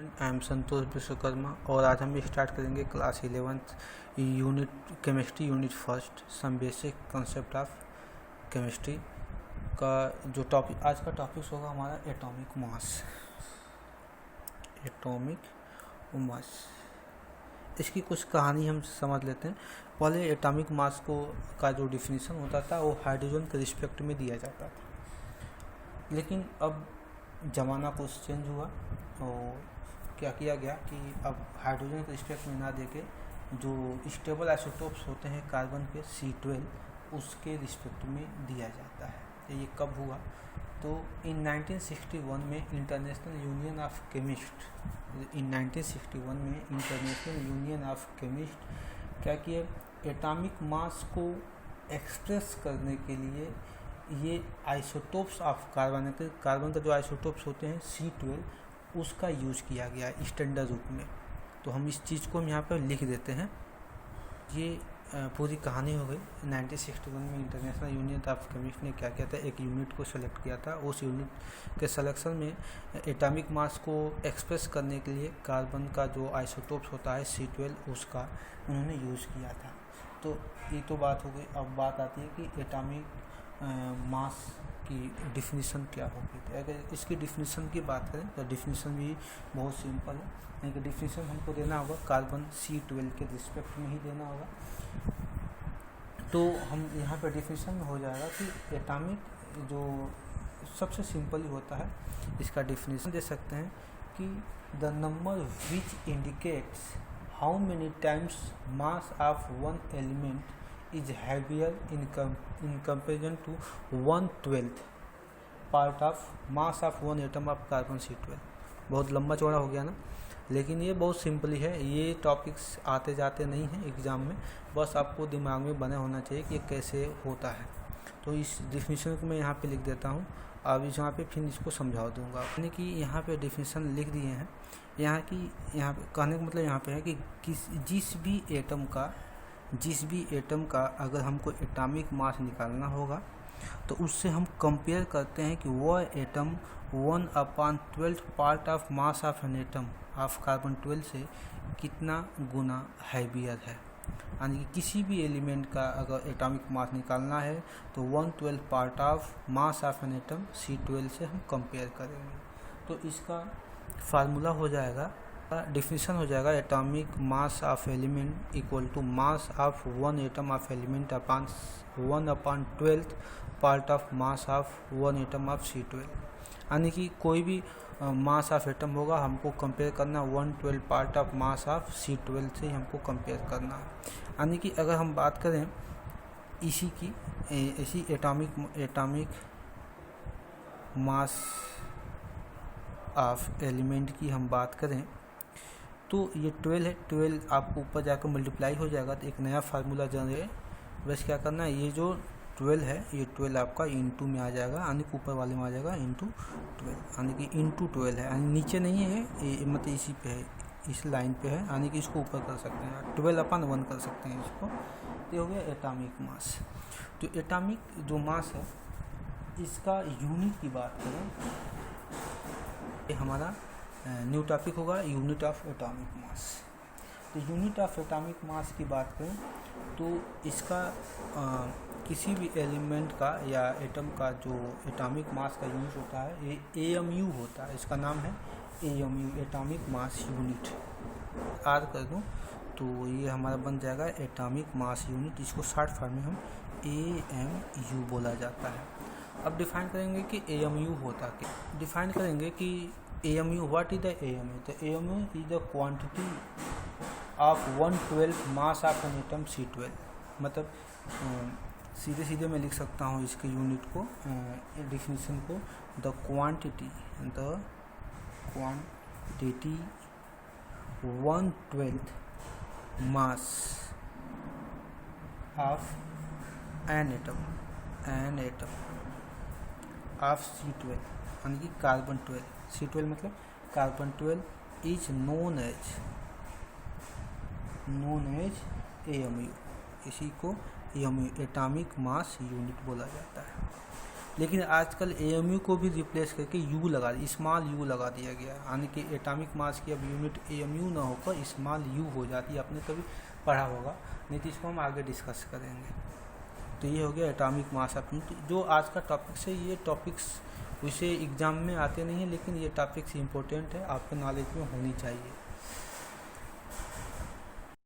I am संतोष विश्वकर्मा और आज हम स्टार्ट करेंगे class 11th unit chemistry unit first some basic concept of chemistry का जो टॉपिक आज का टॉपिक होगा हमारा एटॉमिक मास। इसकी कुछ कहानी हम समझ लेते हैं। पहले एटॉमिक मास का जो डिफिनीशन होता था वो हाइड्रोजन के रिस्पेक्ट में दिया जाता था, लेकिन अब ज़माना कुछ चेंज हुआ और क्या किया गया कि अब हाइड्रोजन के रिस्पेक्ट में ना देके जो स्टेबल आइसोटोप्स होते हैं कार्बन के C12 उसके रिस्पेक्ट में दिया जाता है। तो ये कब हुआ? तो इन 1961 में इंटरनेशनल यूनियन ऑफ केमिस्ट क्या किए, एटॉमिक मास को एक्सप्रेस करने के लिए ये आइसोटोप्स ऑफ कार्बन का जो आइसोटोप्स होते हैं C12 उसका यूज़ किया गया स्टैंडर्ड रूप में। तो हम इस चीज़ को हम यहाँ पर लिख देते हैं। ये पूरी कहानी हो गई। 1961 में इंटरनेशनल यूनियन ऑफ केमिस्ट ने क्या किया था, एक यूनिट को सेलेक्ट किया था। उस यूनिट के सिलेक्शन में एटॉमिक मास को एक्सप्रेस करने के लिए कार्बन का जो आइसोटोप्स होता है C12 उसका उन्होंने यूज़ किया था। तो ये तो बात हो गई। अब बात आती है कि एटॉमिक मास की डिफिनीशन क्या होगी। तो अगर इसकी डिफिनीशन की बात करें तो डिफिनीशन भी बहुत सिंपल है, यानी कि डिफिनीशन हमको देना होगा कार्बन C12 के रिस्पेक्ट में ही देना होगा। तो हम यहाँ पर डिफिनीशन में हो जाएगा कि एटॉमिक जो सबसे सिंपल ही होता है, इसका डिफिनीशन दे सकते हैं कि the number which indicates how many times mass of one element is heavier in comparison to 1/12 part of mass of one atom of carbon C12। बहुत लंबा चौड़ा हो गया ना, लेकिन ये बहुत सिंपल ही है। ये टॉपिक्स आते जाते नहीं हैं एग्ज़ाम में, बस आपको दिमाग में बना होना चाहिए कि ये कैसे होता है। तो इस डिफिनीशन को मैं यहाँ पे लिख देता हूँ। अब यहाँ पे फिर इसको समझा दूँगा। यानी कि यहाँ पे डिफिनीशन लिख दिए हैं। यहाँ पे कहने का मतलब यहाँ पे है कि जिस भी एटम का अगर हमको एटॉमिक मास निकालना होगा तो उससे हम कंपेयर करते हैं कि वह atom 1/12 part of mass of an atom of carbon 12 से कितना गुना हैवियर है। यानी कि किसी भी एलिमेंट का अगर एटॉमिक मास निकालना है तो 1/12 part of mass of an atom C12 से हम कंपेयर करेंगे। तो इसका फार्मूला हो जाएगा, डिफिनीशन हो जाएगा atomic mass of element equal to mass of one atom of element upon 1/12 part of mass of one atom of C12। यानी कि कोई भी मास ऑफ एटम होगा हमको कंपेयर करना 1/12 part of mass of C12 से हमको कंपेयर करना है। यानी कि अगर हम बात करें इसी एटॉमिक मास ऑफ एलिमेंट की हम बात करें तो ये 12 है। 12 आपको ऊपर जाकर मल्टीप्लाई हो जाएगा तो एक नया फार्मूला जनरेट, बस क्या करना है, ये जो 12 है ये 12 आपका इंटू में आ जाएगा, यानी कि ऊपर वाले में आ जाएगा इंटू 12, यानी कि इंटू 12 है, यानी नीचे नहीं है ये, मतलब इसी पे है, इस लाइन पे है, यानी कि इसको ऊपर कर सकते हैं 12/1 कर सकते हैं इसको। ये हो गया एटॉमिक मास। तो एटॉमिक जो मास है इसका यूनिट की बात करें, ये हमारा न्यू टॉपिक होगा यूनिट ऑफ एटॉमिक मास। तो यूनिट ऑफ एटॉमिक मास की बात करें तो इसका किसी भी एलिमेंट का या एटम का जो एटॉमिक मास का यूनिट होता है ये AMU होता है। इसका नाम है AMU, एटॉमिक मास यूनिट। आर कर दूँ तो ये हमारा बन जाएगा एटॉमिक मास यूनिट। इसको शॉर्ट फॉर्म में हम AMU बोला जाता है। अब डिफाइन करेंगे कि AMU होता क्या। डिफाइन करेंगे कि AMU, what is the AMU? तो AMU is the quantity of 1/12 mass of an atom C12। मतलब सीधे मैं लिख सकता हूँ इसके यूनिट को, डिफिनीशन को, the quantity 1/12 mass of an atom of C12, यानी कि कार्बन 12। C12 मतलब carbon 12 is known as AMU। इसी को AMU एटॉमिक मास यूनिट बोला जाता है। लेकिन आजकल AMU को भी रिप्लेस करके यू लगा स्मॉल यू लगा दिया गया है, यानी कि एटॉमिक मास की अब यूनिट AMU ना होकर स्मॉल यू हो जाती है। आपने कभी पढ़ा होगा, नहीं तो इसको हम आगे डिस्कस करेंगे। तो ये हो गया एटॉमिक मास ऑफ यूनिट। जो आज का टॉपिक्स है, ये टॉपिक्स वैसे एग्ज़ाम में आते नहीं हैं, लेकिन ये टॉपिक्स इम्पोर्टेंट है, आपके नॉलेज में होनी चाहिए।